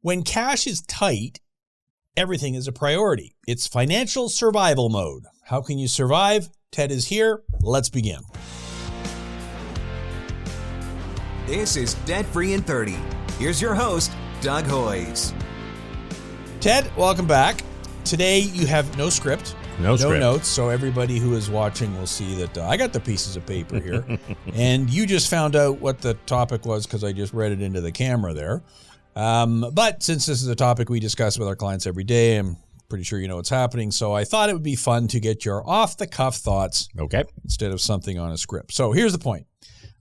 When cash is tight, everything is a priority. It's financial survival mode. How can you survive? Ted is here. Let's begin. This is Debt Free in 30. Here's your host, Doug Hoyes. Ted, welcome back. Today you have no script. No notes, so everybody who is watching will see that I got the pieces of paper here. And you just found out what the topic was because I just read it into the camera there. But since this is a topic we discuss with our clients every day, I'm pretty sure you know what's happening. So I thought it would be fun to get your off-the-cuff thoughts instead of something on a script. So here's the point.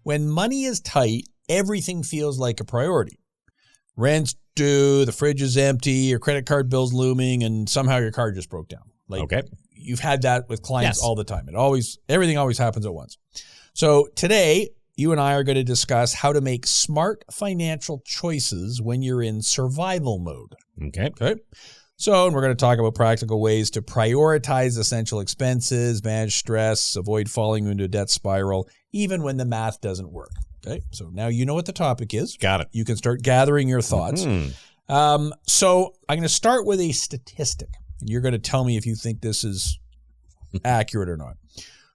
When money is tight, everything feels like a priority. Rent's due, the fridge is empty, your credit card bill's looming, and somehow your car just broke down. You've had that with clients all the time. Everything always happens at once. So today, you and I are going to discuss how to make smart financial choices when you're in survival mode. Okay. So, and we're going to talk about practical ways to prioritize essential expenses, manage stress, avoid falling into a debt spiral, even when the math doesn't work. Okay. So now you know what the topic is. Got it. You can start gathering your thoughts. So I'm going to start with a statistic. You're going to tell me if you think this is accurate or not.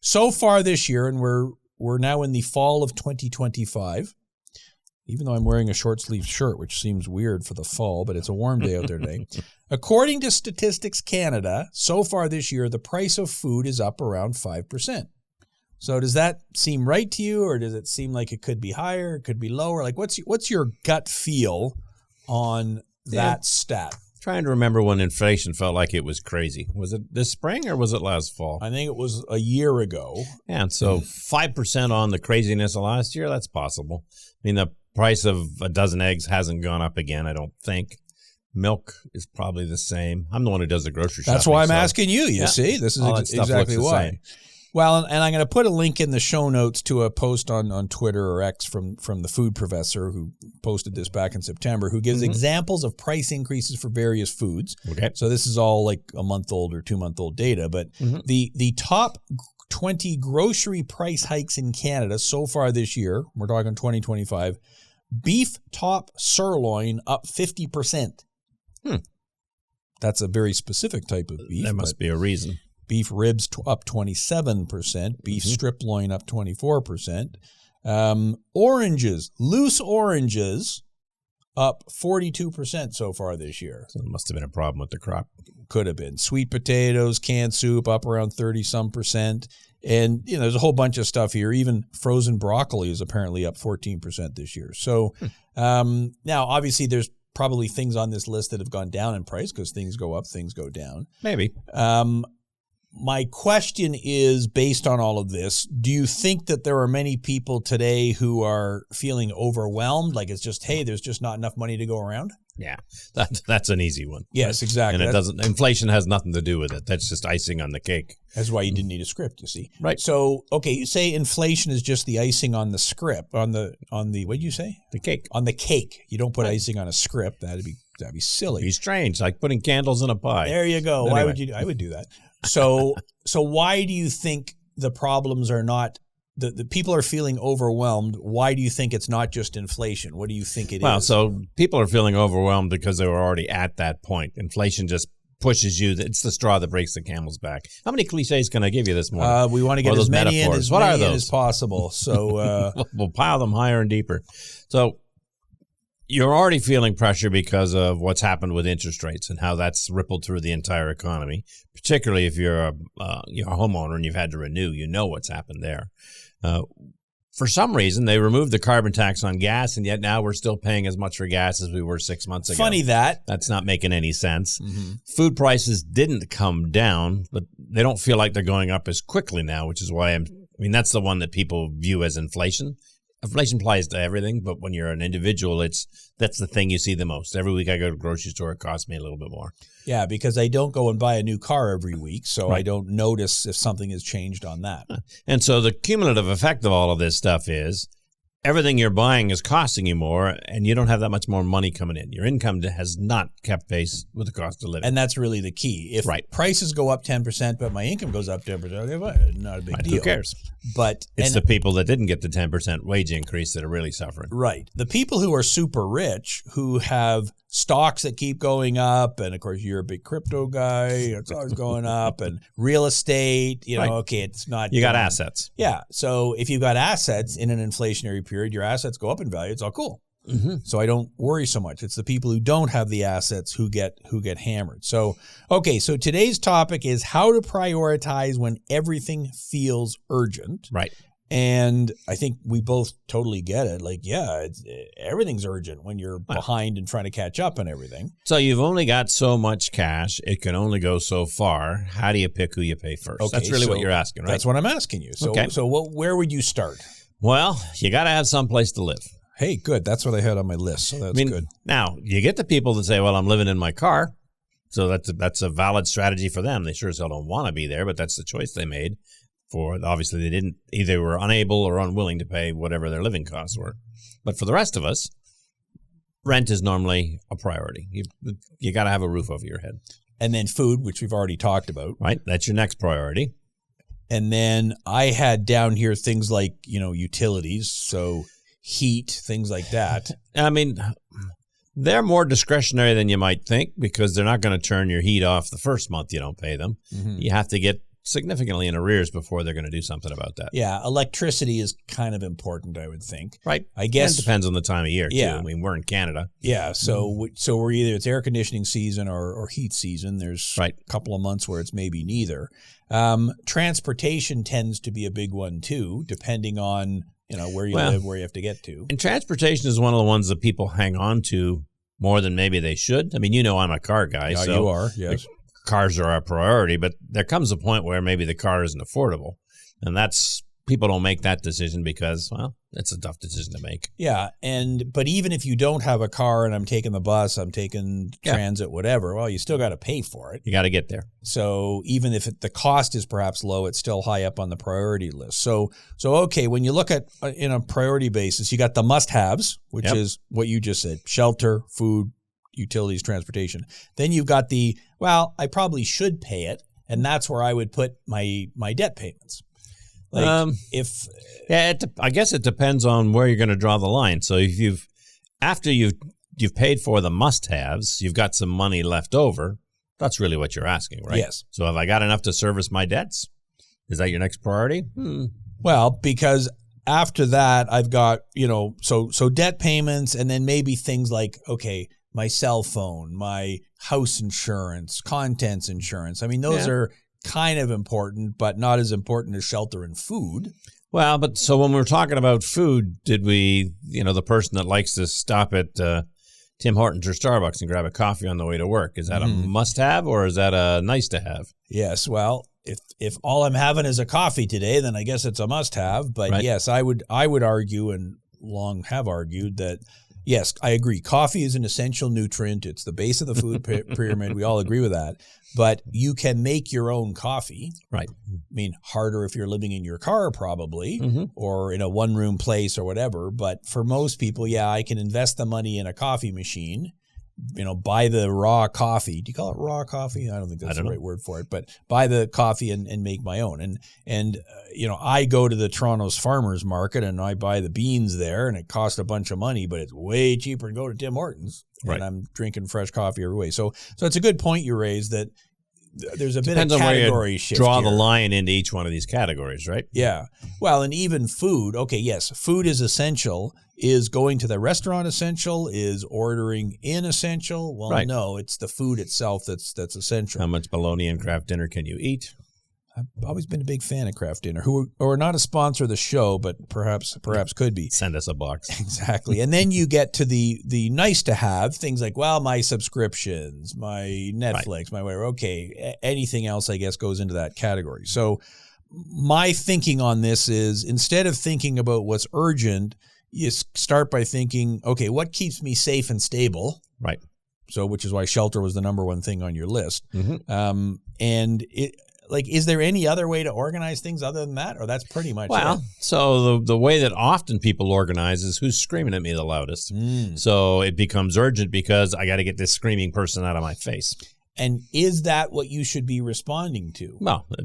So far this year, and we're now in the fall of 2025, even though I'm wearing a short sleeve shirt, which seems weird for the fall, but it's a warm day out there today. According to Statistics Canada, so far this year, the price of food is up around 5%. So does that seem right to you, or does it seem like it could be higher, it could be lower? Like what's your gut feel on that stat? Trying to remember when inflation felt like it was crazy. Was it this spring or was it last fall? I think it was a year ago. Yeah, and so 5% on the craziness of last year, that's possible. I mean, the price of a dozen eggs hasn't gone up again, I don't think. Milk is probably the same. I'm the one who does the grocery shopping. That's why I'm asking you, you see? This is exactly why. Well, and I'm going to put a link in the show notes to a post on Twitter or X from the food professor who posted this back in September, who gives examples of price increases for various foods. Okay. So this is all like a month-old or 2-month-old data, but the top 20 grocery price hikes in Canada so far this year, we're talking 2025, beef top sirloin up 50%. That's a very specific type of beef. There must be a reason. Beef ribs up 27%, beef strip loin up 24%. Oranges, loose oranges, up 42% so far this year. So there must have been a problem with the crop. Could have been. Sweet potatoes, canned soup up around 30-some%. And, there's a whole bunch of stuff here. Even frozen broccoli is apparently up 14% this year. So now, obviously, there's probably things on this list that have gone down in price because things go up, things go down. Maybe. My question is, based on all of this, do you think that there are many people today who are feeling overwhelmed? Like it's just, hey, there's just not enough money to go around? Yeah, that's an easy one. Yes, exactly. And inflation has nothing to do with it. That's just icing on the cake. That's why you didn't need a script, you see. Right. So, okay, you say inflation is just the icing on the script, on the what did you say? The cake. On the cake. You don't put icing on a script. That'd be silly. It'd be strange, like putting candles in a pie. There you go. Anyway. Why would you? I would do that. So why do you think the problems are not, the people are feeling overwhelmed? Why do you think it's not just inflation? What do you think it is? Well, so people are feeling overwhelmed because they were already at that point. Inflation just pushes you. It's the straw that breaks the camel's back. How many cliches can I give you this morning? We want to get as many in as possible. So we'll pile them higher and deeper. So you're already feeling pressure because of what's happened with interest rates and how that's rippled through the entire economy, particularly if you're a homeowner and you've had to renew. You know what's happened there. For some reason, they removed the carbon tax on gas, and yet now we're still paying as much for gas as we were 6 months ago. Funny that. That's not making any sense. Food prices didn't come down, but they don't feel like they're going up as quickly now, which is why that's the one that people view as inflation. Inflation applies to everything, but when you're an individual, that's the thing you see the most. Every week I go to the grocery store, it costs me a little bit more. Yeah, because I don't go and buy a new car every week, so I don't notice if something has changed on that. And so the cumulative effect of all of this stuff is everything you're buying is costing you more, and you don't have that much more money coming in. Your income has not kept pace with the cost of living. And that's really the key. If prices go up 10%, but my income goes up 10%, not a big deal. Who cares? But it's the people that didn't get the 10% wage increase that are really suffering. Right. The people who are super rich, who have stocks that keep going up, and of course you're a big crypto guy. It's always going up, and real estate. Okay, it's not. You got assets. Yeah. So if you've got assets in an inflationary period, your assets go up in value. It's all cool. Mm-hmm. So I don't worry so much. It's the people who don't have the assets who get hammered. So okay. So today's topic is how to prioritize when everything feels urgent. Right. And I think we both totally get it. Like, yeah, everything's urgent when you're behind and trying to catch up and everything. So you've only got so much cash. It can only go so far. How do you pick who you pay first? Okay, that's really what you're asking, right? That's what I'm asking you. So, where would you start? Well, you got to have some place to live. Hey, good. That's what I had on my list. So that's good. Now, you get the people that say, well, I'm living in my car. So that's a valid strategy for them. They sure as hell don't want to be there, but that's the choice they made. Obviously, they didn't, either were unable or unwilling to pay whatever their living costs were. But for the rest of us, rent is normally a priority. You got to have a roof over your head. And then food, which we've already talked about. Right. That's your next priority. And then I had down here things like, utilities. So heat, things like that. I mean, they're more discretionary than you might think because they're not going to turn your heat off the first month you don't pay them. Mm-hmm. You have to get significantly in arrears before they're going to do something about that. Yeah, electricity is kind of important, I would think. Right. I guess it depends on the time of year, yeah. too. I mean, we're in Canada. Yeah, so we're either it's air conditioning season or heat season. There's a couple of months where it's maybe neither. Transportation tends to be a big one, too, depending on where you live, where you have to get to. And transportation is one of the ones that people hang on to more than maybe they should. I mean, I'm a car guy. Yeah, so you are, yes. Cars are our priority, but there comes a point where maybe the car isn't affordable. And people don't make that decision because, it's a tough decision to make. Yeah. But even if you don't have a car and I'm taking the bus, I'm taking transit, whatever, well, you still got to pay for it. You got to get there. So even if the cost is perhaps low, it's still high up on the priority list. So okay, when you look at in a priority basis, you got the must-haves, which is what you just said, shelter, food, utilities, transportation. Then you've got I probably should pay it, and that's where I would put my debt payments. I guess it depends on where you're going to draw the line. So if after you've paid for the must-haves, you've got some money left over. That's really what you're asking, right? Yes. So have I got enough to service my debts? Is that your next priority? Well, because after that, I've got so debt payments, and then maybe things like my cell phone, my house insurance, contents insurance. I mean, those are kind of important, but not as important as shelter and food. Well, but so when we're talking about food, did we, the person that likes to stop at Tim Hortons or Starbucks and grab a coffee on the way to work, is that a must-have or is that a nice-to-have? Yes, well, if all I'm having is a coffee today, then I guess it's a must-have. But yes, I would argue and long have argued that, yes, I agree. Coffee is an essential nutrient. It's the base of the food pyramid. We all agree with that. But you can make your own coffee. Right. I mean, harder if you're living in your car probably or in a one-room place or whatever. But for most people, I can invest the money in a coffee machine, buy the raw coffee. Do you call it raw coffee? I don't think that's the right word for it. But buy the coffee and make my own. And I go to the Toronto's farmers market and I buy the beans there and it costs a bunch of money, but it's way cheaper to go to Tim Hortons. Right. And I'm drinking fresh coffee every way. So it's a good point you raised that there's a Depends bit of category on where you shift draw here. the line into each one of these categories, right? Yeah. Well, and even food. Okay, yes, food is essential. Is going to the restaurant essential? Is ordering in essential? Well, no, it's the food itself that's essential. How much bologna and craft dinner can you eat? I've always been a big fan of Craft Dinner, who are not a sponsor of the show, but perhaps could be. Send us a box. Exactly. And then you get to the nice to have things like, my subscriptions, my Netflix, my whatever. Okay, anything else I guess goes into that category. So my thinking on this is instead of thinking about what's urgent, you start by thinking, okay, what keeps me safe and stable? Right. So, which is why shelter was the number one thing on your list. And is there any other way to organize things other than that? Or that's pretty much it? So the way that often people organize is who's screaming at me the loudest. So it becomes urgent because I got to get this screaming person out of my face. And is that what you should be responding to? Well, I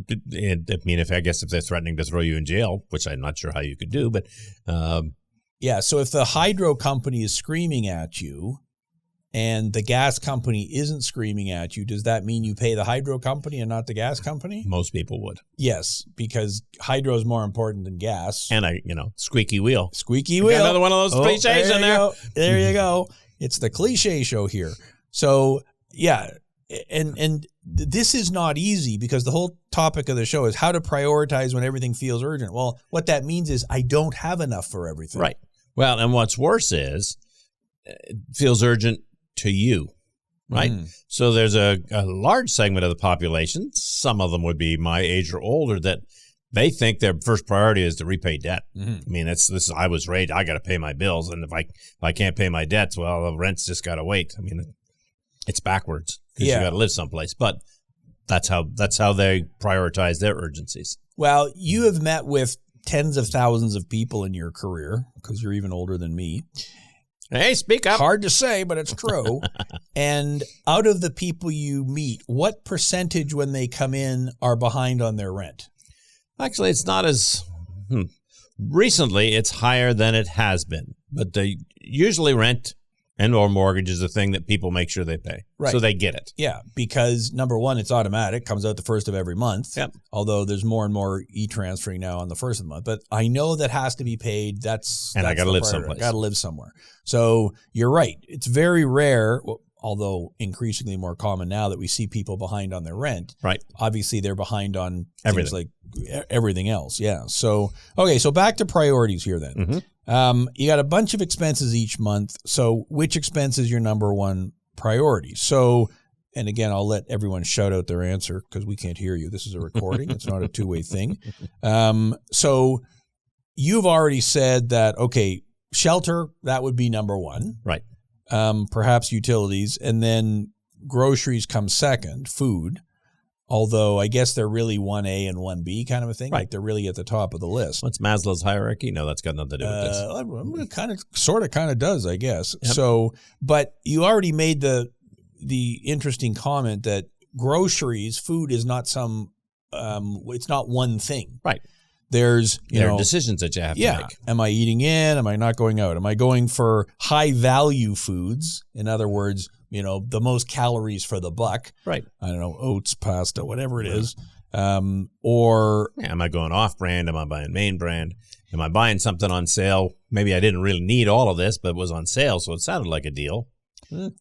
mean, if they're threatening to throw you in jail, which I'm not sure how you could do, but so if the hydro company is screaming at you and the gas company isn't screaming at you, does that mean you pay the hydro company and not the gas company? Most people would. Yes, because hydro is more important than gas. And squeaky wheel. Squeaky We wheel. got another one of those cliches in there. There you go. It's the cliche show here. So yeah, and this is not easy because the whole topic of the show is how to prioritize when everything feels urgent. Well, what that means is I don't have enough for everything. Right. Well, and what's worse is it feels urgent to you, right? So there's a large segment of the population, some of them would be my age or older, that they think their first priority is to repay debt. I mean, I was raised, I got to pay my bills, and if I can't pay my debts, well, the rent's just got to wait. I mean, it's backwards because you got to live someplace, but that's how they prioritize their urgencies. Well, you have met with tens of thousands of people in your career because you're even older than me. Hey, speak up. Hard to say, but it's true. And out of the people you meet, what percentage when they come in are behind on their rent? Actually, it's not as recently. It's higher than it has been, but they usually rent and or mortgage is the thing that people make sure they pay. Right. So they get it. Yeah, because number one, it's automatic, comes out the first of every month. Yep. Although there's more and more e-transferring now on the first of the month. But I know that has to be paid. I got to live someplace. Got to live somewhere. So you're right. It's very rare, although increasingly more common now, that we see people behind on their rent. Right. Obviously, they're behind on everything. Things like everything else. Yeah. So, okay, so back to priorities here then. You got a bunch of expenses each month. So which expense is your number one priority? So, and again, I'll let everyone shout out their answer because we can't hear you. This is a recording. It's not a two-way thing. So you've already said that, okay, shelter, that would be number one. Right. Perhaps utilities, and then groceries come second, food. Although I guess they're really 1A and 1B kind of a thing. Right. Like they're really at the top of the list. What's Maslow's hierarchy? No, that's got nothing to do with this. Kind of does, I guess. Yep. So, but you already made the interesting comment that groceries, food is not it's not one thing. Right. There are decisions that you have to make. Am I eating in? Am I not going out? Am I going for high value foods? In other words, the most calories for the buck. Right. I don't know, oats, pasta, whatever it is. Or am I going off brand? Am I buying main brand? Am I buying something on sale? Maybe I didn't really need all of this, but it was on sale, so it sounded like a deal.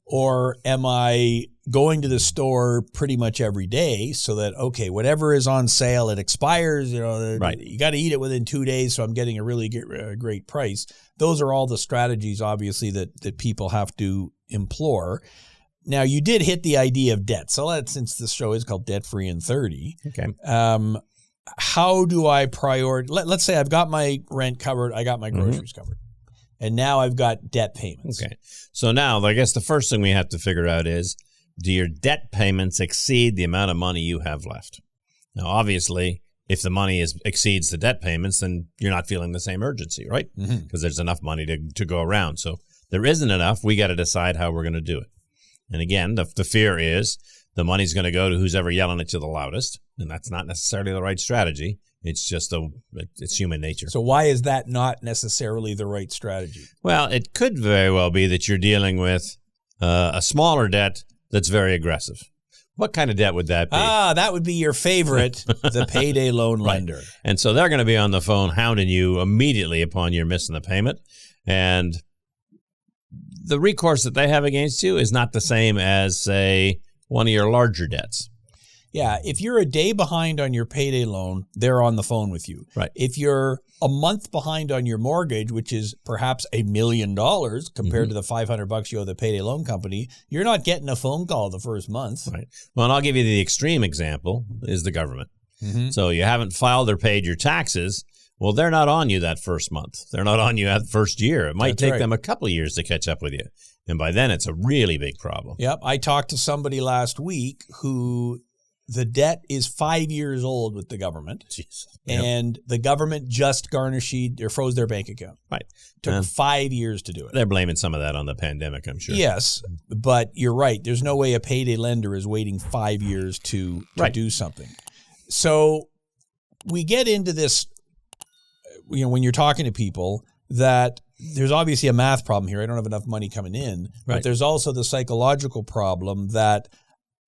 Or am I going to the store pretty much every day so that, okay, whatever is on sale, it expires, right. You got to eat it within 2 days, so I'm getting a really great price. Those are all the strategies, obviously, that people have to implore. Now, you did hit the idea of debt. So since this show is called Debt Free in 30, okay. How do I prioritize? Let's say I've got my rent covered, I got my groceries covered. And now I've got debt payments. Okay. So now I guess the first thing we have to figure out is, do your debt payments exceed the amount of money you have left? Now, obviously, if the money exceeds the debt payments, then you're not feeling the same urgency, right? Because there's enough money to go around. So there isn't enough. We got to decide how we're going to do it. And again, the fear is the money's going to go to who's ever yelling at you the loudest. And that's not necessarily the right strategy. It's just it's human nature. So why is that not necessarily the right strategy? Well, it could very well be that you're dealing with a smaller debt that's very aggressive. What kind of debt would that be? That would be your favorite, the payday loan lender. Right. And so they're going to be on the phone hounding you immediately upon your missing the payment. And the recourse that they have against you is not the same as, say, one of your larger debts. Yeah, if you're a day behind on your payday loan, they're on the phone with you. Right. If you're a month behind on your mortgage, which is perhaps $1 million compared to the $500 you owe the payday loan company, you're not getting a phone call the first month. Right. Well, and I'll give you the extreme example is the government. So you haven't filed or paid your taxes. Well, they're not on you that first month. They're not on you that first year. It might take them a couple of years to catch up with you. And by then, it's a really big problem. Yep. I talked to somebody last week who the debt is 5 years old with the government. Jeez. And the government just garnished or froze their bank account. Right. Took 5 years to do it. They're blaming some of that on the pandemic, I'm sure. Yes, but you're right. There's no way a payday lender is waiting 5 years to do something. So we get into this, when you're talking to people, that there's obviously a math problem here. I don't have enough money coming in, Right. but there's also the psychological problem that,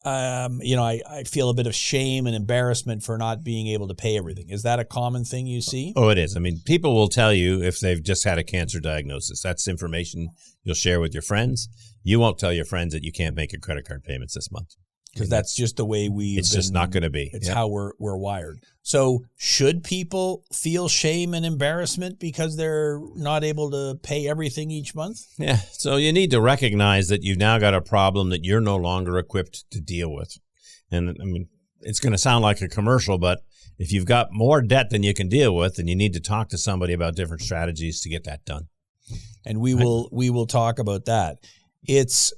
I feel a bit of shame and embarrassment for not being able to pay everything. Is that a common thing you see? Oh, it is. I mean, people will tell you if they've just had a cancer diagnosis. That's information you'll share with your friends. You won't tell your friends that you can't make your credit card payments this month. Because that's just the way It's just not going to be. It's Yep. how we're wired. So should people feel shame and embarrassment because they're not able to pay everything each month? Yeah. So you need to recognize that you've now got a problem that you're no longer equipped to deal with. And I mean, it's going to sound like a commercial, but if you've got more debt than you can deal with, then you need to talk to somebody about different strategies to get that done. And we will talk about that. It's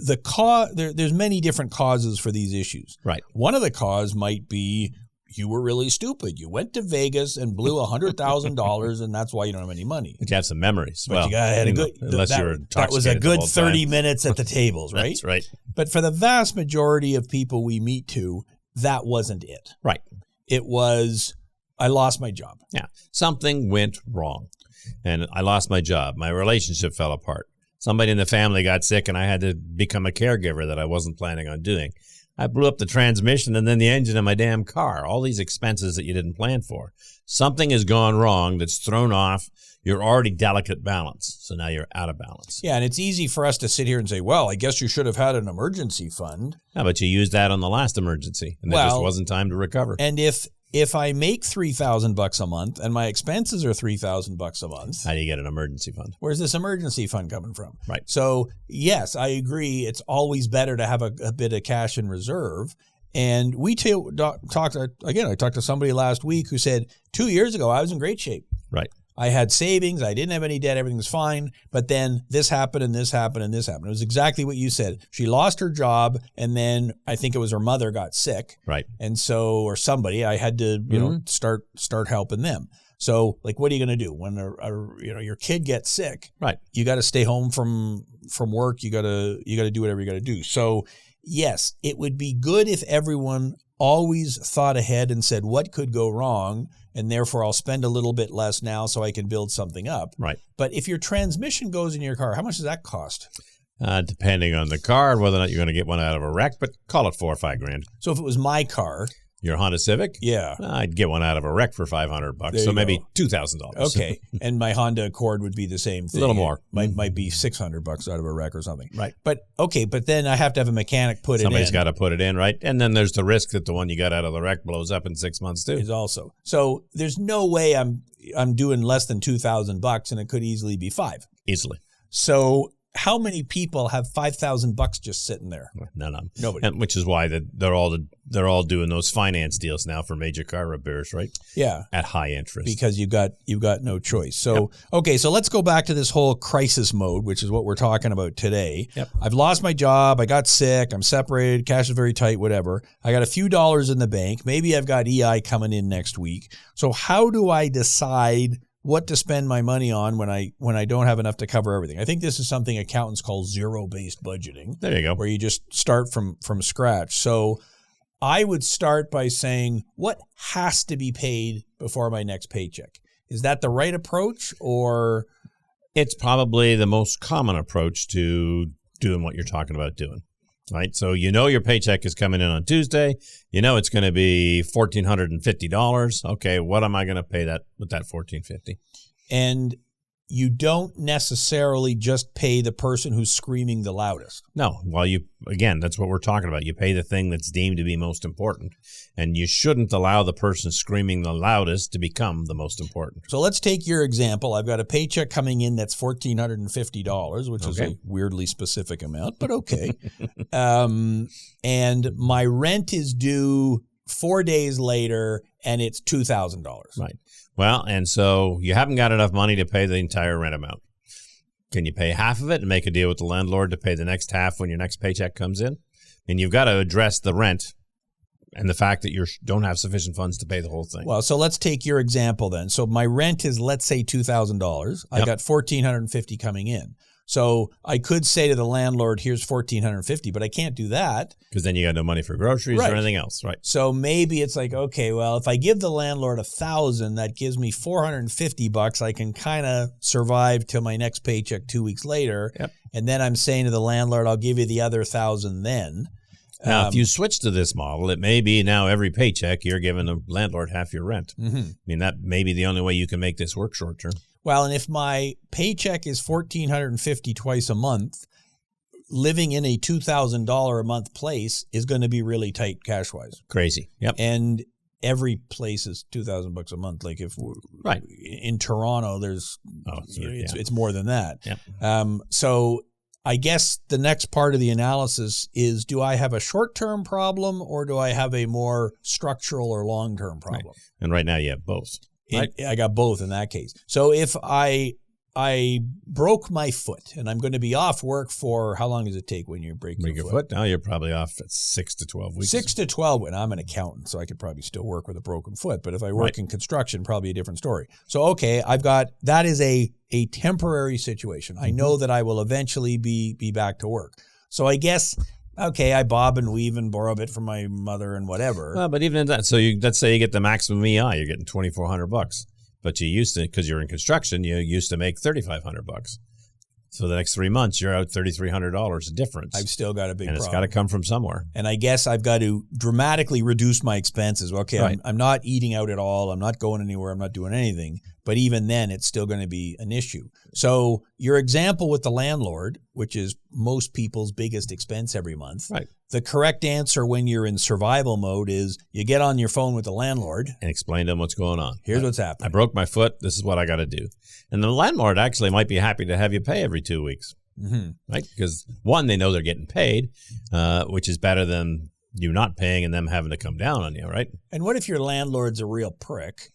the cause. There's many different causes for these issues. Right. One of the cause might be you were really stupid. You went to Vegas and blew $100,000, and that's why you don't have any money. But you have some memories. But you had a good. unless that, you're that was a intoxicated the good whole 30 time. minutes at the tables, right? That's right. But for the vast majority of people we meet to, that wasn't it. Right. It was, I lost my job. Yeah. Something went wrong, and I lost my job. My relationship fell apart. Somebody in the family got sick, and I had to become a caregiver that I wasn't planning on doing. I blew up the transmission and then the engine of my damn car. All these expenses that you didn't plan for. Something has gone wrong that's thrown off your already delicate balance. So now you're out of balance. Yeah, and it's easy for us to sit here and say, well, I guess you should have had an emergency fund. Yeah, but you used that on the last emergency, and there just wasn't time to recover. And if I make $3,000 a month and my expenses are $3,000 a month, How do you get an emergency fund? where's this emergency fund coming from? Right. So, yes, I agree. It's always better to have a bit of cash in reserve. And we talked, again, I talked to somebody last week who said 2 years ago, I was in great shape. Right. I had savings. I didn't have any debt. Everything was fine. But then this happened and this happened and this happened. It was exactly what you said. She lost her job. And then I think it was her mother got sick. Right. And so, or somebody, I had to, start helping them. So like, what are you going to do when your kid gets sick? Right. You got to stay home from work. You got to do whatever you got to do. So yes, it would be good if everyone always thought ahead and said, what could go wrong? And therefore I'll spend a little bit less now so I can build something up. Right. But if your transmission goes in your car, how much does that cost? Depending on the car, whether or not you're going to get one out of a wreck, but call it $4 or $5 grand. So if it was my car, Your Honda Civic? yeah. I'd get one out of a wreck for $500, There so you maybe go. $2,000. Okay. And my Honda Accord would be the same thing. A little more. It might be $600 out of a wreck or something. Right. But okay, but then I have to have a mechanic put Somebody's it in. got to put it in, right? And then there's the risk that the one you got out of the wreck blows up in 6 months too. Is also. So there's no way I'm doing less than $2,000, and it could easily be $5,000. Easily. So how many people have $5,000 just sitting there? None of them. Nobody. And which is why they're all doing those finance deals now for major car repairs, right? Yeah. At high interest. Because you've got no choice. So, Okay, so let's go back to this whole crisis mode, which is what we're talking about today. Yep. I've lost my job. I got sick. I'm separated. Cash is very tight, whatever. I got a few dollars in the bank. Maybe I've got EI coming in next week. So how do I decide what to spend my money on when I don't have enough to cover everything? I think this is something accountants call zero-based budgeting. There you go. Where you just start from scratch. So I would start by saying, what has to be paid before my next paycheck? Is that the right approach, or? It's probably the most common approach to doing what you're talking about doing, right? So your paycheck is coming in on Tuesday. It's going to be $1,450. Okay, what am I going to pay with that $1,450? And you don't necessarily just pay the person who's screaming the loudest. No. Well, again, that's what we're talking about. You pay the thing that's deemed to be most important, and you shouldn't allow the person screaming the loudest to become the most important. So let's take your example. I've got a paycheck coming in that's $1,450, which is a weirdly specific amount, but okay. And my rent is due 4 days later, and it's $2,000. Right. Well, and so you haven't got enough money to pay the entire rent amount. Can you pay half of it and make a deal with the landlord to pay the next half when your next paycheck comes in? And you've got to address the rent and the fact that you don't have sufficient funds to pay the whole thing. Well, so let's take your example then. So my rent is, let's say, $2,000. I got $1,450 coming in. So I could say to the landlord, here's $1,450, but I can't do that. Because then you got no money for groceries or anything else, right? So maybe it's like, okay, well, if I give the landlord $1,000, that gives me $450. I can kind of survive till my next paycheck 2 weeks later. Yep. And then I'm saying to the landlord, I'll give you the other $1,000 then. Now, if you switch to this model, it may be now every paycheck you're giving the landlord half your rent. Mm-hmm. I mean, that may be the only way you can make this work short term. Well, and if my paycheck is $1,450 twice a month, living in a $2,000 a month place is going to be really tight cash-wise. Crazy. Yep. And every place is $2,000 a month. Like if in Toronto, there's it's more than that. Yep. So I guess the next part of the analysis is, do I have a short-term problem or do I have a more structural or long-term problem? Right. And right now you have both. Right? I got both in that case. So if I broke my foot and I'm going to be off work for, how long does it take when you break your foot? Now you're probably off at 6 to 12 weeks. 6 to 12. And I'm an accountant, so I could probably still work with a broken foot. But if I work in construction, probably a different story. So, okay, that is a temporary situation. I know that I will eventually be back to work. So I guess, okay, I bob and weave and borrow a bit from my mother and whatever. Well, but even in that, so let's say you get the maximum EI, you're getting $2,400. But you used to, because you're in construction, you used to make $3,500. So the next 3 months, you're out $3,300 difference. I've still got a big problem. And it's got to come from somewhere. And I guess I've got to dramatically reduce my expenses. Okay, I'm not eating out at all. I'm not going anywhere. I'm not doing anything. But even then, it's still going to be an issue. So your example with the landlord, which is most people's biggest expense every month, the correct answer when you're in survival mode is you get on your phone with the landlord. And explain to them what's going on. Here's what's happening. I broke my foot. This is what I got to do. And the landlord actually might be happy to have you pay every 2 weeks. Right? Because one, they know they're getting paid, which is better than you not paying and them having to come down on you, right? And what if your landlord's a real prick?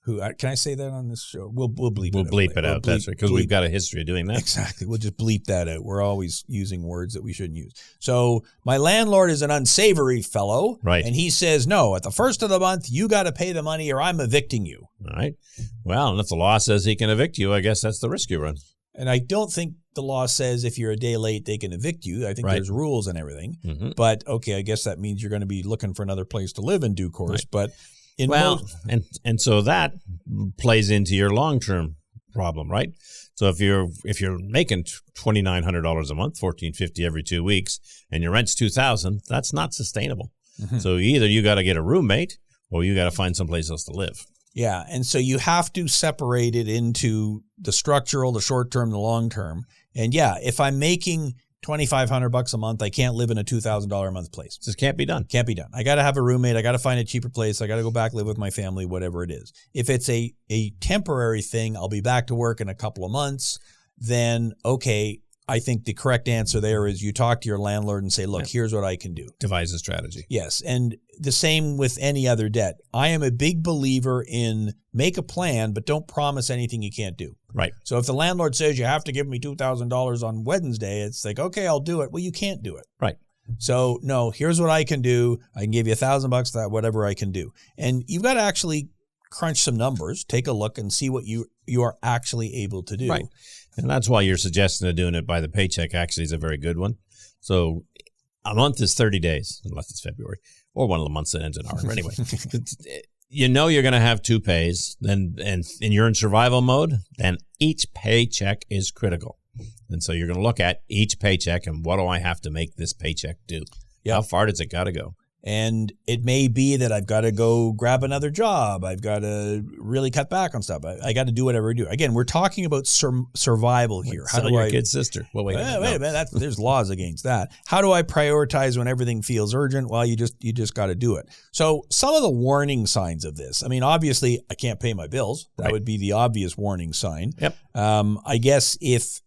Who can I say that on this show? We'll bleep it out. That's right, because we've got a history of doing that. Exactly. We'll just bleep that out. We're always using words that we shouldn't use. So my landlord is an unsavory fellow, right? And he says, no, at the first of the month, you got to pay the money or I'm evicting you. All right. Well, and if the law says he can evict you, I guess that's the risk you run. And I don't think the law says if you're a day late, they can evict you. I think there's rules and everything. But okay, I guess that means you're going to be looking for another place to live in due course. But and so that plays into your long-term problem, right? So if you're making $2,900 a month, $1,450 every 2 weeks, and your rent's $2,000, that's not sustainable. So either you got to get a roommate or you got to find someplace else to live. Yeah, and so you have to separate it into the structural, the short-term, the long-term. And yeah, if I'm making $2,500 a month, I can't live in a $2,000 a month place. Just can't be done. Can't be done. I got to have a roommate. I got to find a cheaper place. I got to go back, live with my family, whatever it is. If it's a temporary thing, I'll be back to work in a couple of months, then okay, I think the correct answer there is you talk to your landlord and say, look, here's what I can do. Devise a strategy. Yes. And the same with any other debt. I am a big believer in make a plan, but don't promise anything you can't do. Right. So if the landlord says you have to give me $2,000 on Wednesday, it's like, okay, I'll do it. Well, you can't do it. Right. So no, here's what I can do. I can give you $1,000, that whatever I can do. And you've got to actually crunch some numbers, take a look and see what you are actually able to do. Right. And that's why you're suggesting of doing it by the paycheck actually is a very good one. So a month is 30 days, unless it's February, or one of the months that ends in R. Anyway, you know you're going to have 2 pays, and you're in survival mode, then each paycheck is critical. And so you're going to look at each paycheck and what do I have to make this paycheck do? Yep. How far does it got to go? And it may be that I've got to go grab another job. I've got to really cut back on stuff. I got to do whatever I do. Again, we're talking about survival here. How do your kid's sister? Well, wait a minute. There's laws against that. How do I prioritize when everything feels urgent? Well, you just got to do it. So some of the warning signs of this. I mean, obviously, I can't pay my bills. That would be the obvious warning sign. Yep. I guess if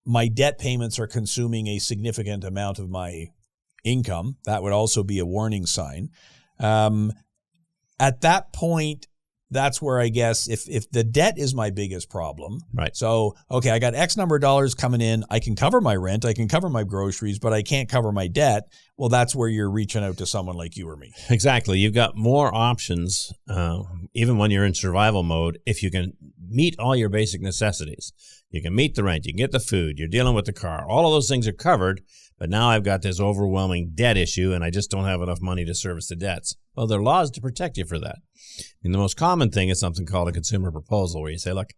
my debt payments are consuming a significant amount of my income, that would also be a warning sign. At that point, that's where I guess if the debt is my biggest problem, right? So, okay, I got X number of dollars coming in. I can cover my rent. I can cover my groceries, but I can't cover my debt. Well, that's where you're reaching out to someone like you or me. Exactly. You've got more options, even when you're in survival mode, if you can meet all your basic necessities. You can meet the rent. You can get the food. You're dealing with the car. All of those things are covered. But now I've got this overwhelming debt issue, and I just don't have enough money to service the debts. Well, there are laws to protect you for that. And the most common thing is something called a consumer proposal, where you say, look,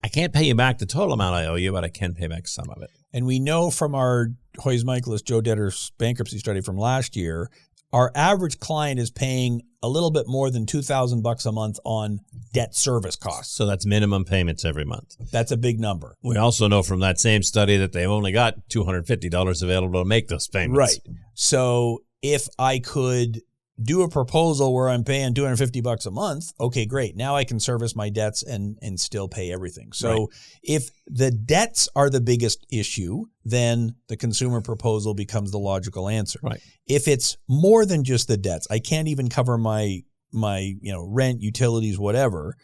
I can't pay you back the total amount I owe you, but I can pay back some of it. And we know from our Hoyes Michaelis Joe Debtor's bankruptcy study from last year, our average client is paying a little bit more than $2,000 a month on debt service costs. So that's minimum payments every month. That's a big number. We also know from that same study that they've only got $250 available to make those payments. Right. So if I could do a proposal where I'm paying $250 a month, okay, great. Now I can service my debts and still pay everything. So Right. if the debts are the biggest issue, then the consumer proposal becomes the logical answer. Right. If it's more than just the debts, I can't even cover my rent, utilities, whatever.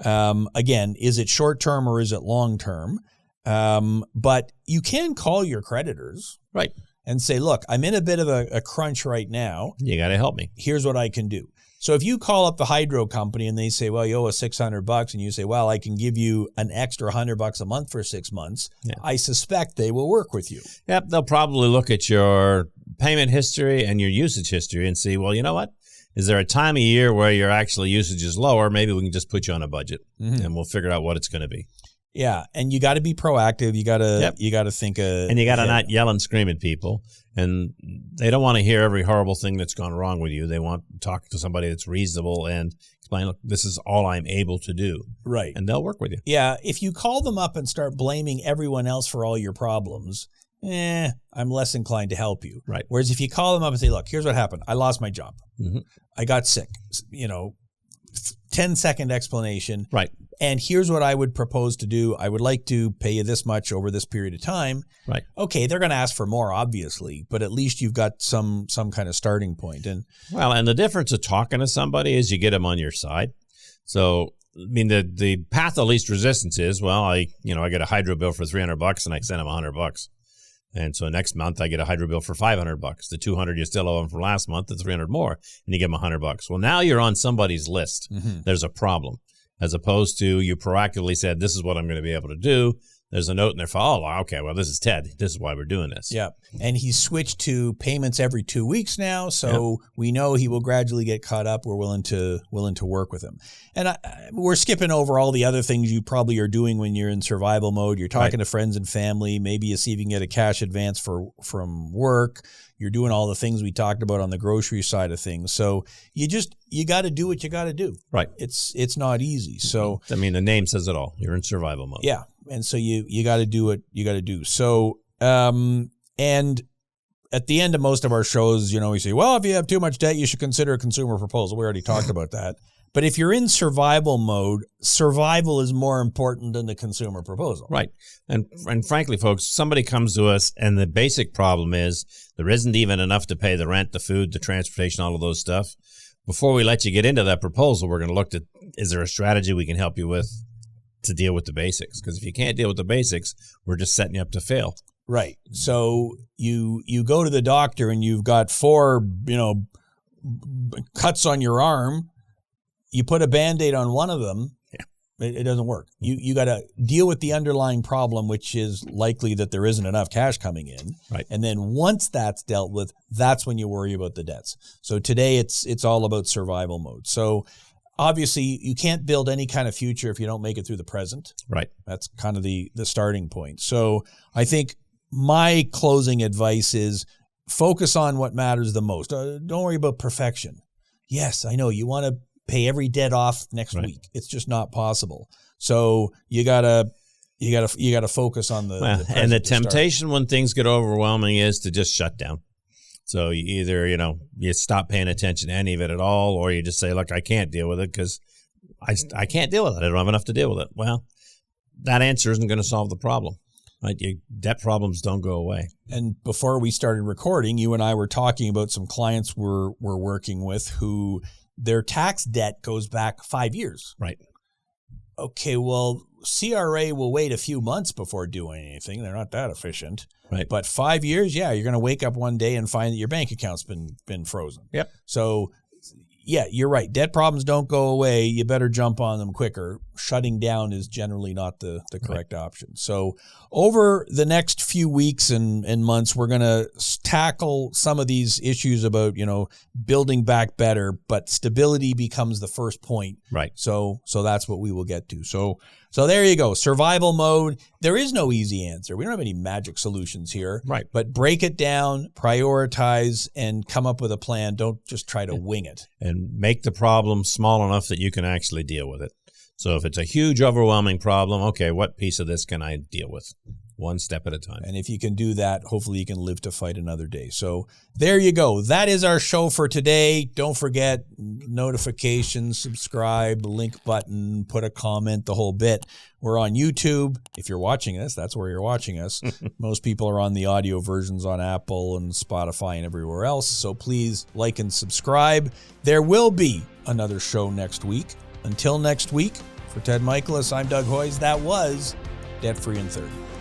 Again, is it short term or is it long term? But you can call your creditors. Right. And say, look, I'm in a bit of a crunch right now. You got to help me. Here's what I can do. So if you call up the hydro company and they say, well, you owe us $600, and you say, well, I can give you an extra $100 a month for 6 months, Yeah. I suspect they will work with you. Yep, they'll probably look at your payment history and your usage history and see, well, you know what? Is there a time of year where your actual usage is lower? Maybe we can just put you on a budget and we'll figure out what it's going to be. Yeah, and you got to be proactive. You got to think and you got to not yell and scream at people. And they don't want to hear every horrible thing that's gone wrong with you. They want to talk to somebody that's reasonable and explain, look, this is all I'm able to do. Right. And they'll work with you. Yeah, if you call them up and start blaming everyone else for all your problems, I'm less inclined to help you. Right. Whereas if you call them up and say, look, here's what happened. I lost my job. I got sick. 10-second explanation. Right. And here's what I would propose to do. I would like to pay you this much over this period of time. Right. Okay, they're going to ask for more, obviously, but at least you've got some kind of starting point. And the difference of talking to somebody is you get them on your side. So, I mean, the path of least resistance is, well, I get a hydro bill for $300 and I send them $100. And so next month I get a hydro bill for $500. The $200 you still owe them from last month, the $300 more, and you give them $100. Well, now you're on somebody's list. There's a problem. As opposed to you proactively said, this is what I'm going to be able to do. There's a note in their file. Oh, okay, well, this is Ted. This is why we're doing this. Yeah. And he switched to payments every 2 weeks now, so we know he will gradually get caught up. We're willing to work with him. And we're skipping over all the other things you probably are doing when you're in survival mode. You're talking to friends and family. Maybe you see if you can get a cash advance from work. You're doing all the things we talked about on the grocery side of things. So you got to do what you got to do. Right. It's not easy. So I mean, the name says it all. You're in survival mode. Yeah. And so you got to do what you got to do. So, and at the end of most of our shows, we say, well, if you have too much debt, you should consider a consumer proposal. We already talked about that. But if you're in survival mode, survival is more important than the consumer proposal. Right. And frankly, folks, somebody comes to us and the basic problem is there isn't even enough to pay the rent, the food, the transportation, all of those stuff. Before we let you get into that proposal, we're going to look at, is there a strategy we can help you with to deal with the basics? Because if you can't deal with the basics, we're just setting you up to fail. Right. So you go to the doctor and you've got 4, cuts on your arm. You put a Band-Aid on one of them, it doesn't work. You got to deal with the underlying problem, which is likely that there isn't enough cash coming in. Right. And then once that's dealt with, that's when you worry about the debts. So today it's all about survival mode. So obviously you can't build any kind of future if you don't make it through the present. Right. That's kind of the starting point. So I think my closing advice is focus on what matters the most. Don't worry about perfection. Yes, I know you want to pay every debt off next week. It's just not possible. So you gotta focus on the and the temptation when things get overwhelming is to just shut down. So you either you stop paying attention to any of it at all, or you just say, look, I can't deal with it because I can't deal with it. I don't have enough to deal with it. Well, that answer isn't going to solve the problem. Right? Your debt problems don't go away. And before we started recording, you and I were talking about some clients we're working with who their tax debt goes back 5 years. Right. Okay, well, CRA will wait a few months before doing anything. They're not that efficient. Right. But 5 years, you're going to wake up one day and find that your bank account's been frozen. Yep. So yeah, you're right. Debt problems don't go away. You better jump on them quicker. Shutting down is generally not the correct option. So over the next few weeks and months, we're going to tackle some of these issues about, building back better, but stability becomes the first point. Right. So that's what we will get to. So there you go. Survival mode. There is no easy answer. We don't have any magic solutions here. Right. But break it down, prioritize, and come up with a plan. Don't just try to wing it. And make the problem small enough that you can actually deal with it. So if it's a huge, overwhelming problem, okay, what piece of this can I deal with? One step at a time. And if you can do that, hopefully you can live to fight another day. So there you go. That is our show for today. Don't forget notifications, subscribe, link button, put a comment, the whole bit. We're on YouTube. If you're watching us, that's where you're watching us. Most people are on the audio versions on Apple and Spotify and everywhere else. So please like and subscribe. There will be another show next week. Until next week, for Ted Michaelis, I'm Doug Hoyes. That was Debt Free in 30.